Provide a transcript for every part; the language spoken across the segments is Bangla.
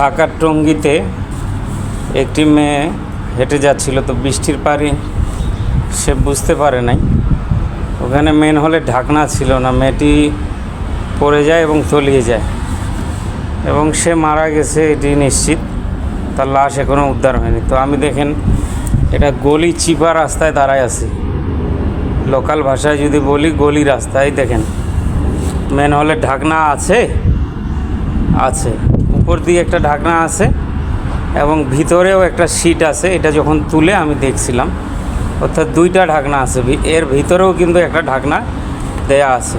ঢাকার টঙ্গীতে একটি মেয়ে হেঁটে যাচ্ছিল, তো বৃষ্টির পানি সে বুঝতে পারে নাই। ওখানে মেন হলে ঢাকনা ছিল না, মেয়েটি পড়ে যায় এবং তলিয়ে যায় এবং সে মারা গেছে এটি নিশ্চিত। তার লাশ এখনও উদ্ধার হয়নি। তো আমি দেখেন এটা গলি চিপা রাস্তায় দাঁড়ায় আছি, লোকাল ভাষায় যদি বলি গলি রাস্তায়। দেখেন মেন হলে ঢাকনা আছে, উপর দিয়ে একটা ঢাকনা আছে এবং ভিতরেও একটা সিট আছে। এটা যখন তুলে আমি দেখছিলাম, অর্থাৎ দুইটা ঢাকনা আছে, এর ভিতরেও কিন্তু একটা ঢাকনা দেয়া আছে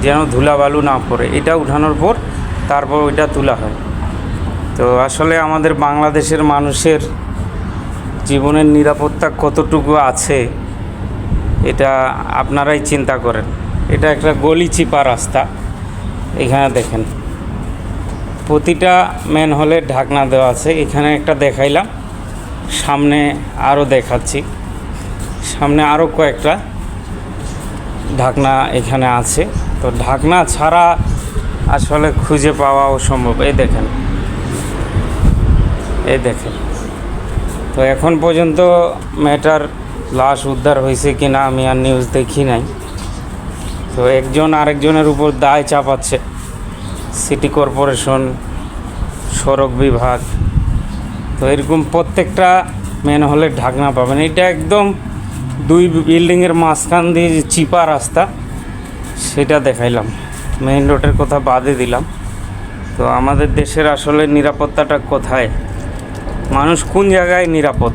যেন ধুলাবালু না পড়ে। এটা উঠানোর পর তারপর ওইটা তোলা হয়। তো আসলে আমাদের বাংলাদেশের মানুষের জীবনের নিরাপত্তা কতটুকু আছে এটা আপনারাই চিন্তা করেন। এটা একটা গলি চিপা রাস্তা। এখানে দেখেন প্রতিটা মেন হলের ঢাকনা দেওয়া আছে। এখানে একটা দেখাইলাম, সামনে আরও দেখাচ্ছি, সামনে আরও কয়েকটা ঢাকনা এখানে আছে। তো ঢাকনা ছাড়া আসলে খুঁজে পাওয়া অসম্ভব। এই দেখেন তো এখন পর্যন্ত মেয়েটার লাশ উদ্ধার হয়েছে কি না আমি আর নিউজ দেখি নাই। তো একজন আরেকজনের উপর দায় চাপাচ্ছে, সিটি কর্পোরেশন, সড়ক বিভাগ। তো এরকম প্রত্যেকটা মেন হলের ঢাকনা পাবেন। এটা একদম দুই বিল্ডিংয়ের মাঝখান দিয়ে যে চিপা রাস্তা সেটা দেখাইলাম, মেইন রোডের কথা বাদে দিলাম। তো আমাদের দেশের আসলে নিরাপত্তাটা কোথায়, মানুষ কোন জায়গায় নিরাপদ?